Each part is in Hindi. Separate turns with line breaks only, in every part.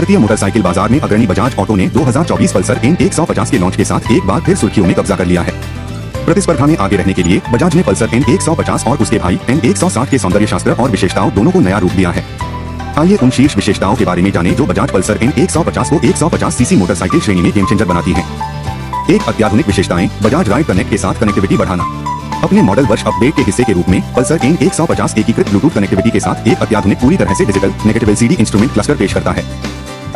भारतीय मोटरसाइकिल बाजार में अग्रणी बजाज ऑटो ने 2024 पल्सर N150 के लॉन्च के साथ एक बार फिर सुर्खियों में कब्जा कर लिया है। प्रतिस्पर्धा में आगे रहने के लिए बजाज ने पल्सर N150 और उसके भाई N160 के सौंदर्य शास्त्र और विशेषताओं दोनों को नया रूप दिया है। आइए उन शीर्ष विशेषताओं के बारे में जानें जो बजाज पल्सर N150 को 150 सीसी मोटरसाइकिल श्रेणी में गेम चेंजर बनाती हैं। एक अत्याधुनिक विशेषताएं, बजाज राइड कनेक्ट के साथ कनेक्टिविटी बढ़ाना। अपने मॉडल वर्ष अपडेट के हिस्से के रूप में पल्सर N150 एकीकृत ब्लूटूथ कनेक्टिविटी के साथ एक अत्याधुनिक पूरी तरह से digital negative LCD instrument cluster पेश करता है।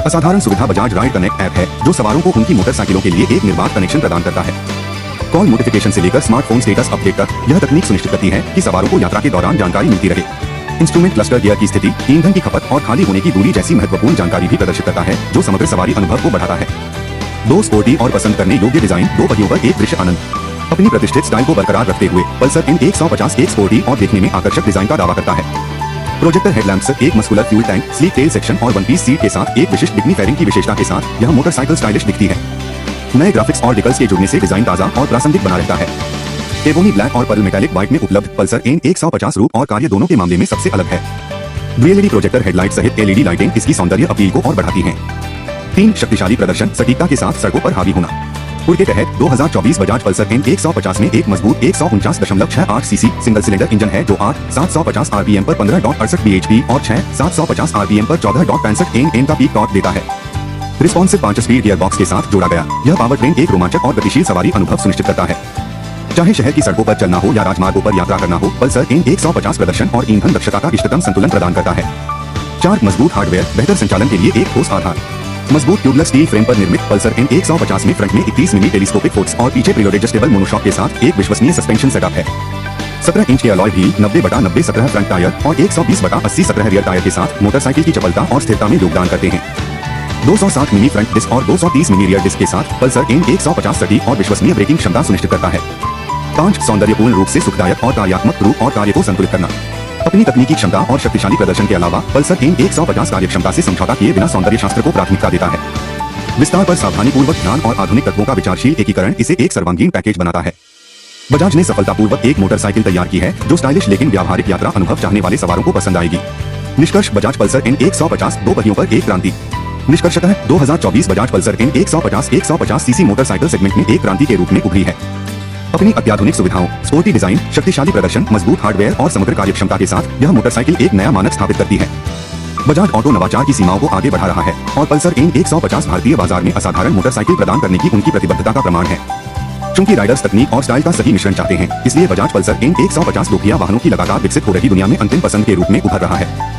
असाधारण सुविधा बजाज राइड कनेक्ट ऐप है जो सवारों को उनकी मोटरसाइकिलों के लिए एक निर्बाध कनेक्शन प्रदान करता है। कॉल नोटिफिकेशन से लेकर स्मार्टफोन स्टेटस अपडेट तक यह तकनीक सुनिश्चित करती है कि सवारों को यात्रा के दौरान जानकारी मिलती रहे। इंस्ट्रूमेंट क्लस्टर गियर की स्थिति, ईंधन की खपत और खाली होने की दूरी जैसी महत्वपूर्ण जानकारी भी प्रदर्शित करता है जो समग्र सवारी अनुभव को बढ़ाता है। दो स्पोर्टी और पसंद करने योग्य डिजाइन, दो पहियों पर एक दृश्य आनंद। अपनी प्रतिष्ठित स्टाइल को बरकरार रखते हुए पल्सर N150 एक स्पोर्टी और देखने में आकर्षक डिजाइन का दावा करता है। प्रोजेक्टर हेडलैम्प्स, एक muscular fuel tank, sleek tail section और वन पीस सीट के साथ एक विशिष्ट डिग्नी फेयरिंग की विशेषता के साथ यह मोटरसाइकिल स्टाइलिश दिखती है। नए ग्राफिक्स और डिकल्स के जुड़ने से डिजाइन ताजा और प्रासंगिक बना रहता है। एबोनी ब्लैक और पर्ल मेटालिक व्हाइट में उपलब्ध पल्सर N150 रूप और कार्य दोनों के मामले में सबसे अलग है। LED प्रोजेक्टर हेडलाइट सहित LED लाइटें इसकी सौंदर्य अपील को और बढ़ाती हैं। 3 शक्तिशाली प्रदर्शन, सटीकता के साथ सड़कों पर हावी होना। पुल के तहत 2024 बजाज पल्सर N150 में एक मजबूत 149.68 सीसी सिंगल सिलेंडर इंजन है जो 8,750 RPM पर 15.68 bhp और 6,750 RPM पर 14.65 Nm का पीक टॉर्क देता है। रिस्पॉन्सिव 5 स्पीड गियर बॉक्स के साथ जोड़ा गया यह पावर ट्रेन एक रोमांचक और गतिशील सवारी अनुभव सुनिश्चित करता है। चाहे शहर की सड़कों पर चलना हो या राजमार्गों पर यात्रा करना हो, पल्सर N150 प्रदर्शन और ईंधन दक्षता का इष्टतम संतुलन प्रदान करता है। 4 मजबूत हार्डवेयर, बेहतर संचालन के लिए एक ठोस आधार। मजबूत ट्यूबलेस स्टील फ्रेम पर निर्मित पल्सर N150 में फ्रंट में 31 मिमी टेलीस्कोपिक फुट्स और पीछे प्रीलोड एडजस्टेबल मोनोशॉक के साथ एक विश्वसनीय सस्पेंशन सेटअप है। 17 इंच के अलॉय व्हील, 90/90 17 फ्रंट टायर और 120/80 17 रियर टायर के साथ मोटरसाइकिल की चपलता और स्थिरता में योगदान करते हैं। 260 मिमी फ्रंट डिस्क और 230 मिमी रियर डिस्क के साथ पल्सर N150 सटीक और विश्वसनीय ब्रेकिंग क्षमता सुनिश्चित करता है। 5 सौंदर्यपूर्ण रूप से सुखदायक और कार्यात्मक रूप और कार्य को संतुलित करना। अपनी तकनीकी क्षमता और शक्तिशाली प्रदर्शन के अलावा पल्सर N150 कार्यक्षमता से समझौता किए बिना सौंदर्य शास्त्र को प्राथमिकता देता है। विस्तार पर सावधानीपूर्वक ध्यान और आधुनिक तत्वों का विचारशील एकीकरण इसे एक सर्वांगीण पैकेज बनाता है। बजाज ने सफलतापूर्वक एक मोटरसाइकिल तैयार की है जो स्टाइलिश लेकिन व्यावहारिक यात्रा अनुभव चाहने वाले सवारों को पसंद आएगी। निष्कर्ष, बजाज पल्सर N150 दो पहियों पर एक क्रांति। निष्कर्षतः 2024 Bajaj Pulsar N150 150 CC motorcycle segment में एक क्रांति के रूप में उभरी है। अपनी अत्याधुनिक सुविधाओं, स्पोर्टी डिजाइन, शक्तिशाली प्रदर्शन, मजबूत हार्डवेयर और समग्र कार्यक्षमता के साथ यह मोटरसाइकिल एक नया मानक स्थापित करती है। बजाज ऑटो नवाचार की सीमाओं को आगे बढ़ा रहा है और पल्सर N150 भारतीय बाजार में असाधारण मोटरसाइकिल प्रदान करने की उनकी प्रतिबद्धता का प्रमाण है। चूंकि राइडर्स तकनीक और स्टाइल का सही मिश्रण चाहते हैं, इसलिए बजाज पल्सर N150 लोकप्रिय वाहनों की लगातार विकसित हो रही दुनिया में अंतिम पसंद के रूप में उभर रहा है।